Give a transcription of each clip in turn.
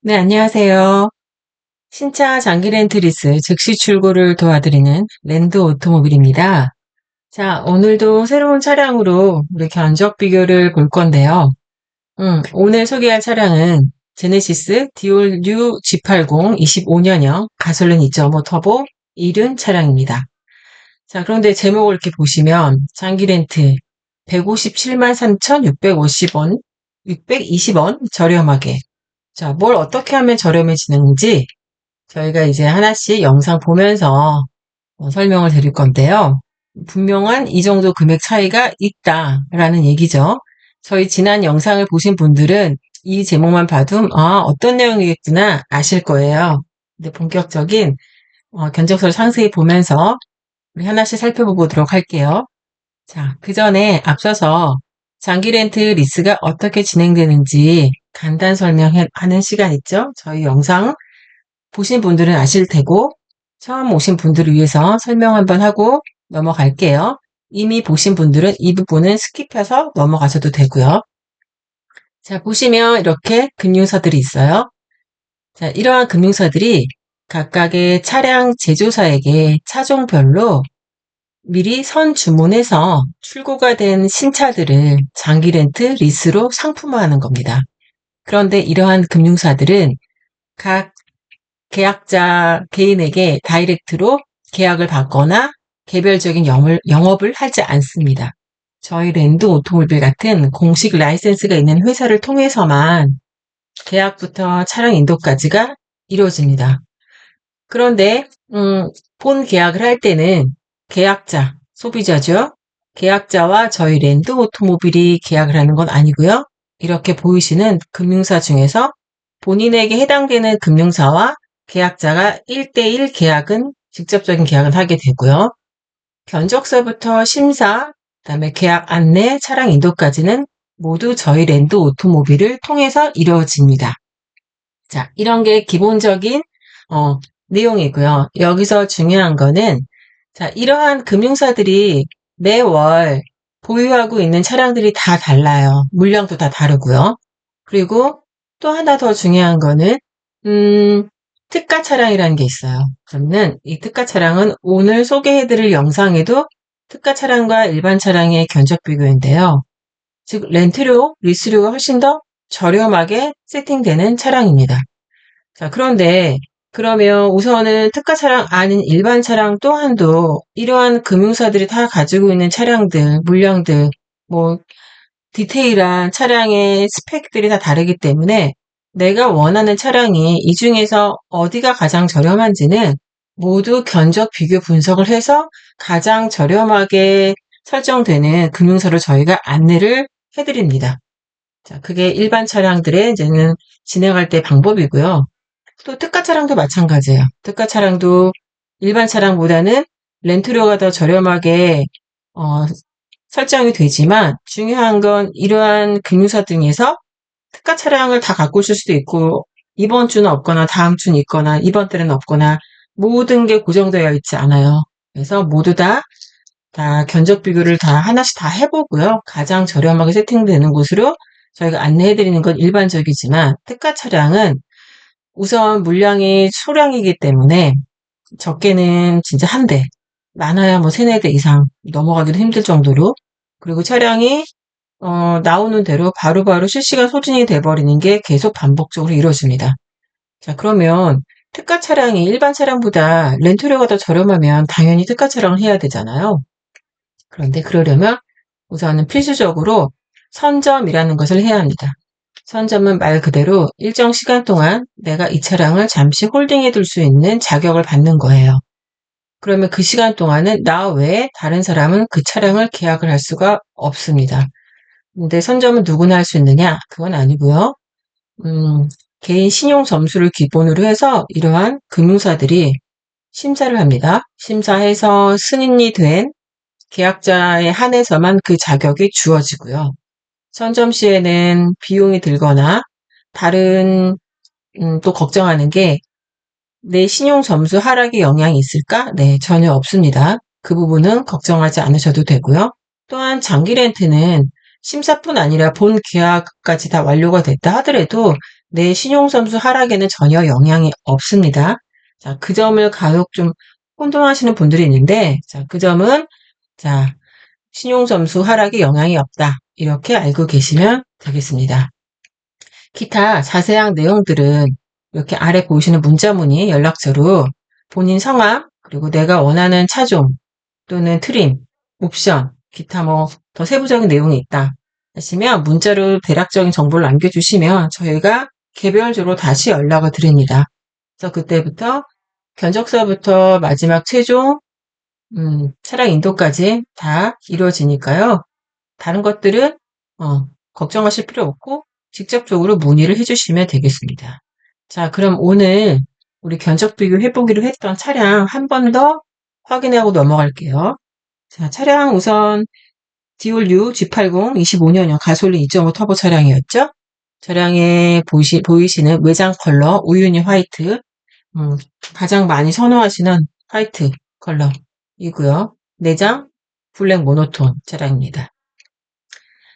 네, 안녕하세요. 신차 장기 렌트 리스 즉시 출고를 도와드리는 랜드 오토모빌입니다. 자, 오늘도 새로운 차량으로 우리 견적 비교를 볼 건데요. 오늘 소개할 차량은 제네시스 디올 U G80 25년형 가솔린 2.5 터보 1륜 차량입니다. 자, 그런데 제목을 이렇게 보시면 장기 렌트 157만 3,650원, 620원 저렴하게. 자, 뭘 어떻게 하면 저렴해지는지 저희가 이제 하나씩 영상 보면서 설명을 드릴 건데요. 분명한 이 정도 금액 차이가 있다라는 얘기죠. 저희 지난 영상을 보신 분들은 이 제목만 봐도 어떤 내용이겠구나 아실 거예요. 근데 본격적인 견적서를 상세히 보면서 우리 하나씩 살펴보도록 할게요. 자, 그 전에 앞서서 장기 렌트 리스가 어떻게 진행되는지 간단 설명하는 시간 있죠? 저희 영상 보신 분들은 아실 테고 처음 오신 분들을 위해서 설명 한번 하고 넘어갈게요. 이미 보신 분들은 이 부분은 스킵해서 넘어가셔도 되고요. 자, 보시면 이렇게 금융사들이 있어요. 자, 이러한 금융사들이 각각의 차량 제조사에게 차종별로 미리 선 주문해서 출고가 된 신차들을 장기 렌트 리스로 상품화하는 겁니다. 그런데 이러한 금융사들은 각 계약자 개인에게 다이렉트로 계약을 받거나 개별적인 영업을 하지 않습니다. 저희 랜드 오토모빌 같은 공식 라이센스가 있는 회사를 통해서만 계약부터 차량 인도까지가 이루어집니다. 그런데 본 계약을 할 때는 계약자, 소비자죠. 계약자와 저희 랜드 오토모빌이 계약을 하는 건 아니고요. 이렇게 보이시는 금융사 중에서 본인에게 해당되는 금융사와 계약자가 1대1 계약은 직접적인 계약을 하게 되고요. 견적서부터 심사, 그다음에 계약 안내, 차량 인도까지는 모두 저희 랜드 오토모빌을 통해서 이루어집니다. 자, 이런 게 기본적인 내용이고요. 여기서 중요한 거는 자, 이러한 금융사들이 매월 보유하고 있는 차량들이 다 달라요. 물량도 다 다르고요. 그리고 또 하나 더 중요한 거는 특가 차량이라는 게 있어요. 그러면 이 특가 차량은 오늘 소개해드릴 영상에도 특가 차량과 일반 차량의 견적 비교인데요. 즉 렌트료, 리스료가 훨씬 더 저렴하게 세팅되는 차량입니다. 자, 그런데 그러면 우선은 특가 차량 아닌 일반 차량 또한도 이러한 금융사들이 다 가지고 있는 차량들, 물량들, 뭐 디테일한 차량의 스펙들이 다 다르기 때문에 내가 원하는 차량이 이 중에서 어디가 가장 저렴한지는 모두 견적 비교 분석을 해서 가장 저렴하게 설정되는 금융사로 저희가 안내를 해드립니다. 자, 그게 일반 차량들의 이제는 진행할 때 방법이고요. 또 특가 차량도 마찬가지예요. 특가 차량도 일반 차량보다는 렌트료가 더 저렴하게 설정이 되지만 중요한 건 이러한 금융사 등에서 특가 차량을 다 갖고 있을 수도 있고 이번 주는 없거나 다음 주는 있거나 이번 달에는 없거나 모든 게 고정되어 있지 않아요. 그래서 모두 다 견적 비교를 다 하나씩 다 해보고요. 가장 저렴하게 세팅되는 곳으로 저희가 안내해드리는 건 일반적이지만 특가 차량은 우선 물량이 소량이기 때문에 적게는 진짜 한 대, 많아야 뭐 세네 대 이상 넘어가기도 힘들 정도로 그리고 차량이 나오는 대로 바로바로 실시간 소진이 돼버리는 게 계속 반복적으로 이루어집니다. 자, 그러면 특가 차량이 일반 차량보다 렌트료가 더 저렴하면 당연히 특가 차량을 해야 되잖아요. 그런데 그러려면 우선은 필수적으로 선점이라는 것을 해야 합니다. 선점은 말 그대로 일정 시간 동안 내가 이 차량을 잠시 홀딩해 둘 수 있는 자격을 받는 거예요. 그러면 그 시간 동안은 나 외에 다른 사람은 그 차량을 계약을 할 수가 없습니다. 근데 선점은 누구나 할 수 있느냐? 그건 아니고요. 개인 신용 점수를 기본으로 해서 이러한 금융사들이 심사를 합니다. 심사해서 승인이 된 계약자에 한해서만 그 자격이 주어지고요. 선점 시에는 비용이 들거나 다른 또 걱정하는 게 내 신용 점수 하락에 영향이 있을까? 네, 전혀 없습니다. 그 부분은 걱정하지 않으셔도 되고요. 또한 장기 렌트는 심사뿐 아니라 본 계약까지 다 완료가 됐다 하더라도 내 신용점수 하락에는 전혀 영향이 없습니다. 자, 그 점을 간혹 좀 혼동하시는 분들이 있는데, 자, 그 점은, 자, 신용점수 하락에 영향이 없다. 이렇게 알고 계시면 되겠습니다. 기타 자세한 내용들은 이렇게 아래 보이시는 문자문의 연락처로 본인 성함, 그리고 내가 원하는 차종 또는 트림, 옵션, 기타 뭐 더 세부적인 내용이 있다 하시면 문자로 대략적인 정보를 남겨주시면 저희가 개별적으로 다시 연락을 드립니다. 그래서 그때부터 견적서부터 마지막 최종 차량 인도까지 다 이루어지니까요. 다른 것들은 걱정하실 필요 없고 직접적으로 문의를 해주시면 되겠습니다. 자, 그럼 오늘 우리 견적 비교 해보기로 했던 차량 한 번 더 확인하고 넘어갈게요. 자, 차량 우선 디올유 G80 25년형 가솔린 2.5 터보 차량이었죠? 차량에 보이시는 외장 컬러 우유니 화이트, 가장 많이 선호하시는 화이트 컬러이고요. 내장 블랙 모노톤 차량입니다.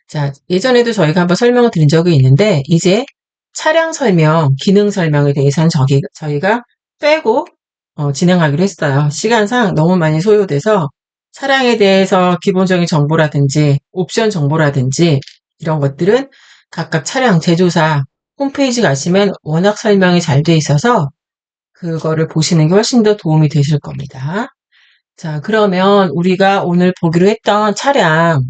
자, 예전에도 저희가 한번 설명을 드린 적이 있는데 이제 차량 설명, 기능 설명에 대해서는 저희가 빼고 진행하기로 했어요. 시간상 너무 많이 소요돼서 차량에 대해서 기본적인 정보라든지 옵션 정보라든지 이런 것들은 각각 차량 제조사 홈페이지 가시면 워낙 설명이 잘 돼 있어서 그거를 보시는 게 훨씬 더 도움이 되실 겁니다. 자, 그러면 우리가 오늘 보기로 했던 차량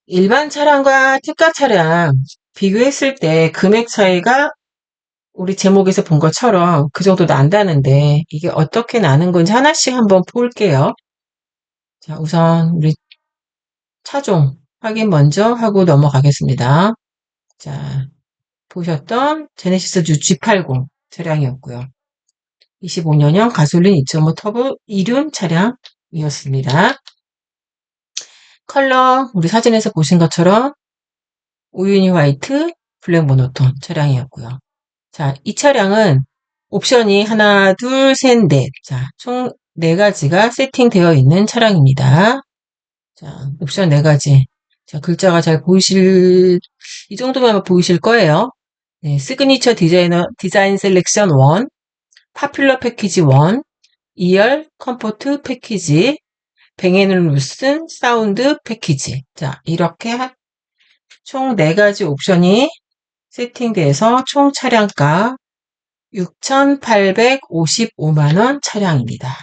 일반 차량과 특가 차량 비교했을 때 금액 차이가 우리 제목에서 본 것처럼 그 정도 난다는데 이게 어떻게 나는 건지 하나씩 한번 볼게요. 자, 우선 우리 차종 확인 먼저 하고 넘어가겠습니다. 자, 보셨던 제네시스 G80 차량이었고요. 25년형 가솔린 2.5 터보 2륜 차량이었습니다. 컬러 우리 사진에서 보신 것처럼 우유니 화이트 블랙 모노톤 차량이었고요. 자, 이 차량은 옵션이 하나, 둘, 셋, 넷. 자, 총 4가지가 세팅되어 있는 차량입니다. 자, 옵션 4가지. 자, 글자가 잘 이 정도면 보이실 거예요. 네, 시그니처 디자인 셀렉션 1, 파퓰러 패키지 1, 2열 컴포트 패키지, 뱅앤올루슨 사운드 패키지. 자, 이렇게 총 4가지 옵션이 세팅돼서 총 차량가 6,855만원 차량입니다.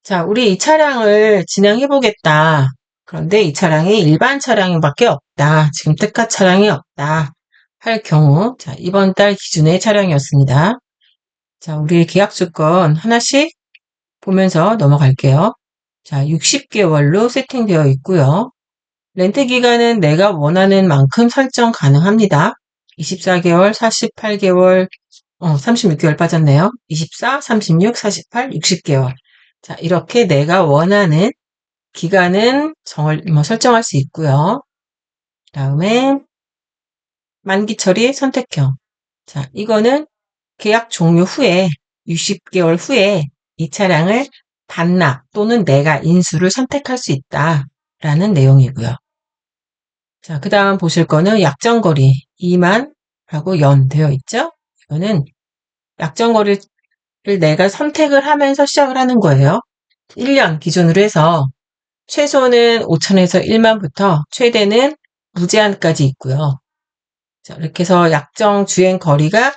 자, 우리 이 차량을 진행해보겠다. 그런데 이 차량이 일반 차량밖에 없다. 지금 특가 차량이 없다. 할 경우, 자, 이번 달 기준의 차량이었습니다. 자, 우리 계약 조건 하나씩 보면서 넘어갈게요. 자, 60개월로 세팅되어 있고요. 렌트 기간은 내가 원하는 만큼 설정 가능합니다. 24개월, 48개월, 36개월 빠졌네요. 24, 36, 48, 60개월. 자, 이렇게 내가 원하는 기간은 설정할 수 있고요. 다음에 만기 처리 선택형. 자, 이거는 계약 종료 후에 60개월 후에 이 차량을 반납 또는 내가 인수를 선택할 수 있다라는 내용이고요. 자, 그 다음 보실 거는 약정거리 2만 하고 연 되어 있죠? 이거는 약정거리를 내가 선택을 하면서 시작을 하는 거예요. 1년 기준으로 해서 최소는 5천에서 1만부터 최대는 무제한까지 있고요. 자, 이렇게 해서 약정 주행 거리가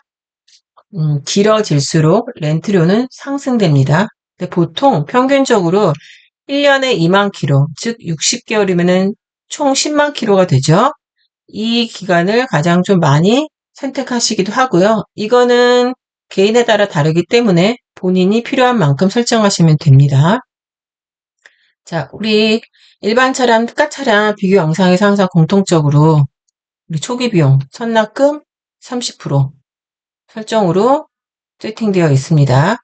길어질수록 렌트료는 상승됩니다. 근데 보통 평균적으로 1년에 2만 킬로, 즉 60개월이면은 총 10만 킬로가 되죠. 이 기간을 가장 좀 많이 선택하시기도 하고요. 이거는 개인에 따라 다르기 때문에 본인이 필요한 만큼 설정하시면 됩니다. 자, 우리 일반 차량, 특가 차량 비교 영상에서 항상 공통적으로 우리 초기 비용, 선납금 30% 설정으로 세팅되어 있습니다.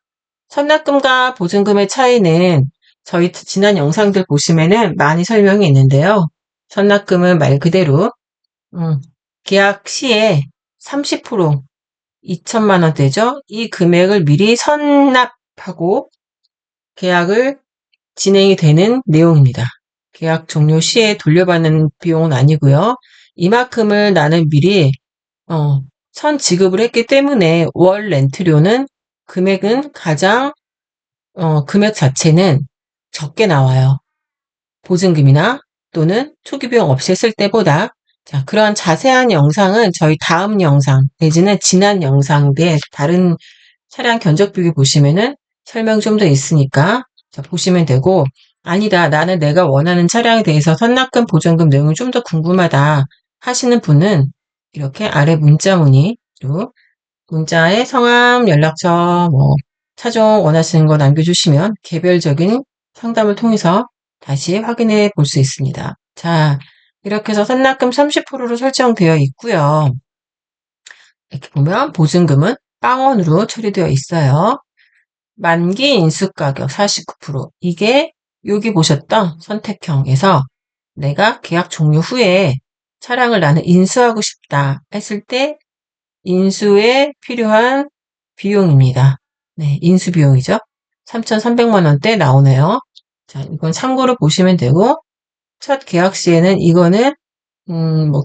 선납금과 보증금의 차이는 저희 지난 영상들 보시면은 많이 설명이 있는데요. 선납금은 말 그대로 계약 시에 30% 2천만 원대죠. 이 금액을 미리 선납하고 계약을 진행이 되는 내용입니다. 계약 종료 시에 돌려받는 비용은 아니고요. 이만큼을 나는 미리 선 지급을 했기 때문에 월 렌트료는 금액은 가장 금액 자체는 적게 나와요. 보증금이나 또는 초기 비용 없이 했을 때보다. 자, 그런 자세한 영상은 저희 다음 영상 내지는 지난 영상에 다른 차량 견적 비교 보시면은 설명 좀 더 있으니까 자, 보시면 되고, 아니다, 나는 내가 원하는 차량에 대해서 선납금 보증금 내용이 좀 더 궁금하다 하시는 분은 이렇게 아래 문자 문의로 문자에 성함, 연락처, 차종 원하시는 거 남겨주시면 개별적인 상담을 통해서 다시 확인해 볼 수 있습니다. 자, 이렇게 해서 선납금 30%로 설정되어 있고요. 이렇게 보면 보증금은 빵원으로 처리되어 있어요. 만기 인수가격 49%. 이게 여기 보셨던 선택형에서 내가 계약 종료 후에 차량을 나는 인수하고 싶다 했을 때 인수에 필요한 비용입니다. 네, 인수 비용이죠. 3,300만 원대 나오네요. 자, 이건 참고로 보시면 되고, 첫 계약 시에는 이거는,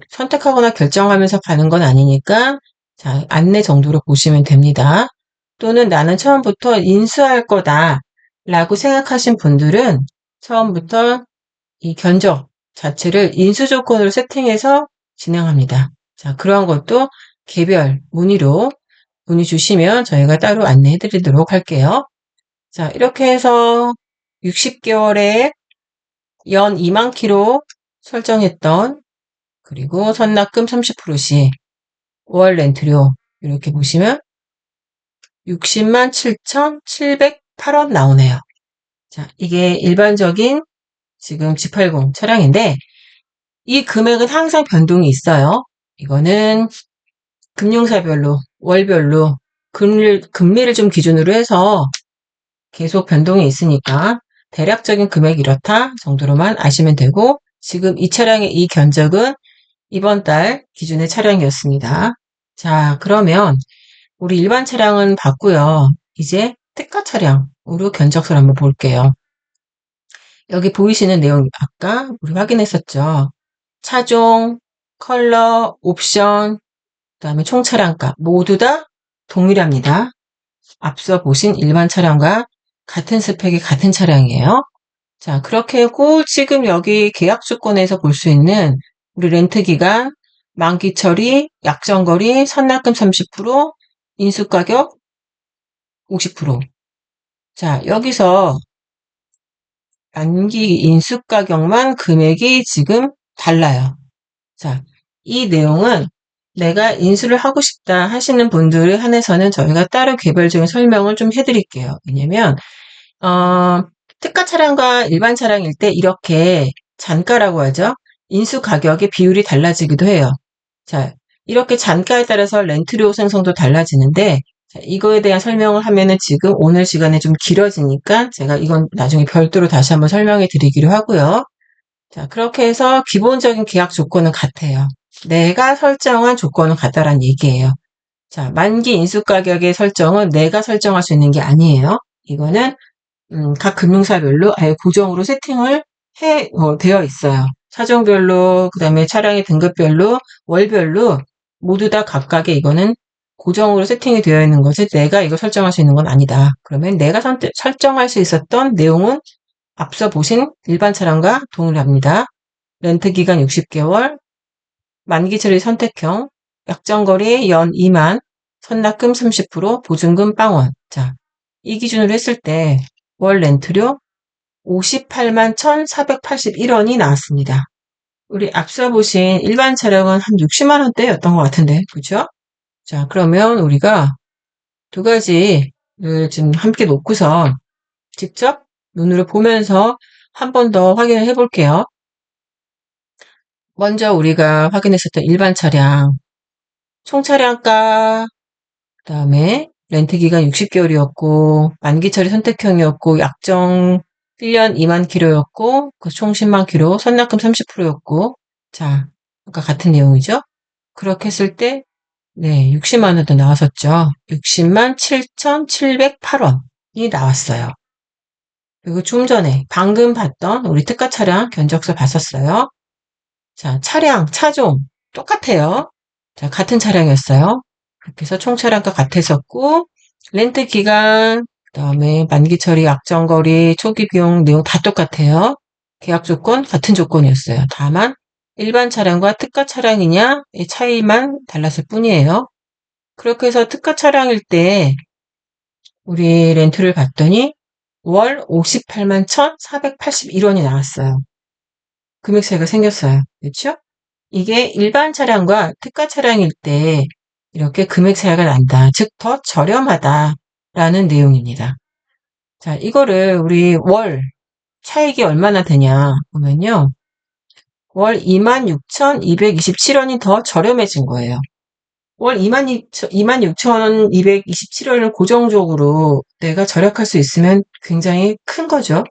선택하거나 결정하면서 가는 건 아니니까, 자, 안내 정도로 보시면 됩니다. 또는 나는 처음부터 인수할 거다 라고 생각하신 분들은 처음부터 이 견적 자체를 인수 조건으로 세팅해서 진행합니다. 자, 그런 것도 개별 문의로 문의 주시면 저희가 따로 안내해 드리도록 할게요. 자, 이렇게 해서 60개월에 연 2만 킬로 설정했던 그리고 선납금 30%시 월 렌트료 이렇게 보시면 60만 7,708원 나오네요. 자, 이게 일반적인 지금 G80 차량인데 이 금액은 항상 변동이 있어요. 이거는 금융사별로, 월별로 금리를 좀 기준으로 해서 계속 변동이 있으니까 대략적인 금액이 이렇다 정도로만 아시면 되고 지금 이 차량의 이 견적은 이번 달 기준의 차량이었습니다. 자, 그러면 우리 일반 차량은 봤고요. 이제 특가 차량으로 견적서를 한번 볼게요. 여기 보이시는 내용 아까 우리 확인했었죠. 차종, 컬러, 옵션, 그다음에 총 차량가 모두 다 동일합니다. 앞서 보신 일반 차량과 같은 스펙의 같은 차량이에요. 자, 그렇게 하고 지금 여기 계약 조건에서 볼 수 있는 우리 렌트 기간, 만기 처리, 약정거리, 선납금 30%, 인수가격 50%. 자, 여기서 만기 인수가격만 금액이 지금 달라요. 자, 이 내용은 내가 인수를 하고 싶다 하시는 분들에 한해서는 저희가 따로 개별적인 설명을 좀 해드릴게요. 왜냐면 특가 차량과 일반 차량일 때 이렇게 잔가라고 하죠. 인수 가격의 비율이 달라지기도 해요. 자, 이렇게 잔가에 따라서 렌트료 생성도 달라지는데 자, 이거에 대한 설명을 하면은 지금 오늘 시간에 좀 길어지니까 제가 이건 나중에 별도로 다시 한번 설명해 드리기로 하고요. 자, 그렇게 해서 기본적인 계약 조건은 같아요. 내가 설정한 조건은 같다라는 얘기예요. 자, 만기 인수 가격의 설정은 내가 설정할 수 있는 게 아니에요. 이거는 각 금융사별로 아예 고정으로 세팅을 되어 있어요. 차종별로, 그 다음에 차량의 등급별로, 월별로 모두 다 각각의 이거는 고정으로 세팅이 되어 있는 거지 내가 이거 설정할 수 있는 건 아니다. 그러면 내가 설정할 수 있었던 내용은 앞서 보신 일반 차량과 동일합니다. 렌트 기간 60개월, 만기 처리 선택형, 약정거리 연 2만, 선납금 30%, 보증금 빵원. 자, 이 기준으로 했을 때 월 렌트료 58만 1,481원이 나왔습니다. 우리 앞서 보신 일반 차량은 한 60만 원대였던 것 같은데, 그죠? 자, 그러면 우리가 두 가지를 지금 함께 놓고서 직접 눈으로 보면서 한 번 더 확인을 해 볼게요. 먼저 우리가 확인했었던 일반 차량, 총 차량가, 그 다음에 렌트 기간 60개월이었고, 만기 처리 선택형이었고, 약정 1년 2만 킬로였고, 총 10만 킬로, 선납금 30%였고, 자, 아까 같은 내용이죠? 그렇게 했을 때, 네, 60만 원도 나왔었죠. 60만 7,708원이 나왔어요. 그리고 좀 전에 방금 봤던 우리 특가 차량 견적서 봤었어요. 자, 차량, 차종 똑같아요. 자, 같은 차량이었어요. 그렇게 해서 총 차량가 같았었고, 렌트 기간, 그 다음에 만기 처리, 약정거리, 초기 비용 내용 다 똑같아요. 계약 조건 같은 조건이었어요. 다만 일반 차량과 특가 차량이냐의 차이만 달랐을 뿐이에요. 그렇게 해서 특가 차량일 때 우리 렌트를 봤더니 월 58만 1,481원이 나왔어요. 금액 차이가 생겼어요. 그렇죠? 이게 일반 차량과 특가 차량일 때 이렇게 금액 차이가 난다. 즉, 더 저렴하다라는 내용입니다. 자, 이거를 우리 월 차익이 얼마나 되냐 보면요. 월 26,227원이 더 저렴해진 거예요. 월 26,227원을 고정적으로 내가 절약할 수 있으면 굉장히 큰 거죠.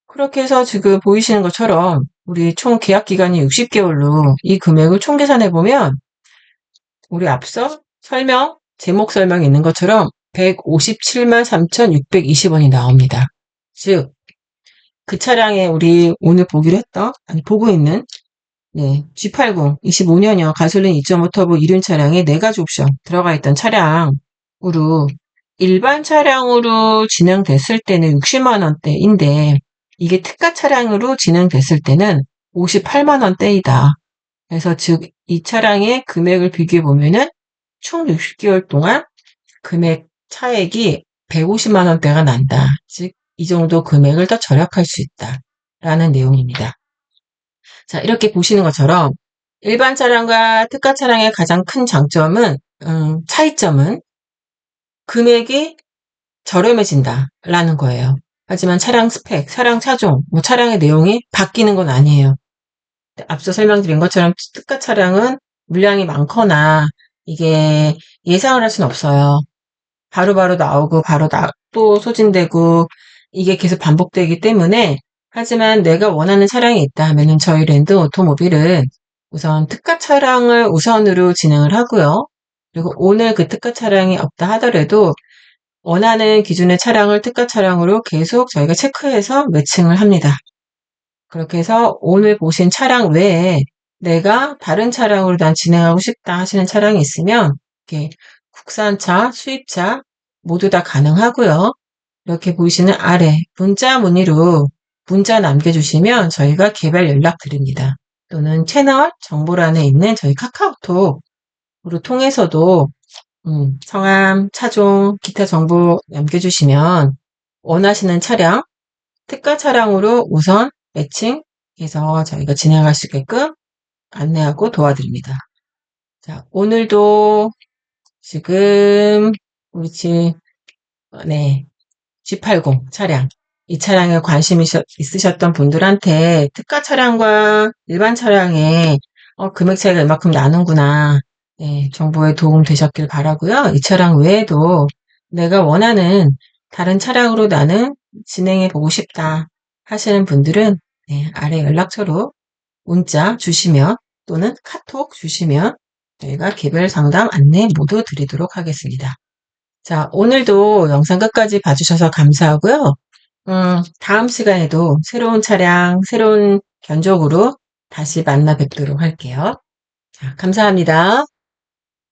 그렇게 해서 지금 보이시는 것처럼 우리 총 계약 기간이 60개월로 이 금액을 총 계산해 보면 우리 앞서 제목 설명에 있는 것처럼 157만 3,620원이 나옵니다. 즉, 그 차량에 우리 오늘 보고 있는 G80 25년형 가솔린 2.5 터보 1륜 차량에 4가지 옵션 들어가 있던 차량으로 일반 차량으로 진행됐을 때는 60만 원대인데 이게 특가 차량으로 진행됐을 때는 58만 원대이다. 그래서 즉 이 차량의 금액을 비교해 보면은 총 60개월 동안 금액 차액이 150만 원대가 난다. 즉 이 정도 금액을 더 절약할 수 있다라는 내용입니다. 자, 이렇게 보시는 것처럼 일반 차량과 특가 차량의 가장 큰 차이점은 금액이 저렴해진다라는 거예요. 하지만 차량 스펙, 차량 차종, 차량의 내용이 바뀌는 건 아니에요. 앞서 설명드린 것처럼 특가 차량은 물량이 많거나 이게 예상을 할 수는 없어요. 바로바로 나오고 또 소진되고 이게 계속 반복되기 때문에 하지만 내가 원하는 차량이 있다 하면은 저희 랜드 오토모빌은 우선 특가 차량을 우선으로 진행을 하고요. 그리고 오늘 그 특가 차량이 없다 하더라도 원하는 기준의 차량을 특가 차량으로 계속 저희가 체크해서 매칭을 합니다. 그렇게 해서 오늘 보신 차량 외에 내가 다른 차량으로 난 진행하고 싶다 하시는 차량이 있으면 이렇게 국산차, 수입차 모두 다 가능하고요. 이렇게 보이시는 아래 문자 남겨주시면 저희가 개별 연락 드립니다. 또는 채널 정보란에 있는 저희 카카오톡으로 통해서도 성함, 차종, 기타 정보 남겨주시면 원하시는 차량, 특가 차량으로 우선 매칭해서 저희가 진행할 수 있게끔 안내하고 도와드립니다. 자, 오늘도 지금 우리 G80 차량, 이 차량에 관심이 있으셨던 분들한테 특가 차량과 일반 차량의 금액 차이가 이만큼 나는구나. 정보에 도움 되셨길 바라고요. 이 차량 외에도 내가 원하는 다른 차량으로 나는 진행해 보고 싶다 하시는 분들은 아래 연락처로 문자 주시면 또는 카톡 주시면 저희가 개별 상담 안내 모두 드리도록 하겠습니다. 자, 오늘도 영상 끝까지 봐주셔서 감사하고요. 다음 시간에도 새로운 차량, 새로운 견적으로 다시 만나 뵙도록 할게요. 자, 감사합니다.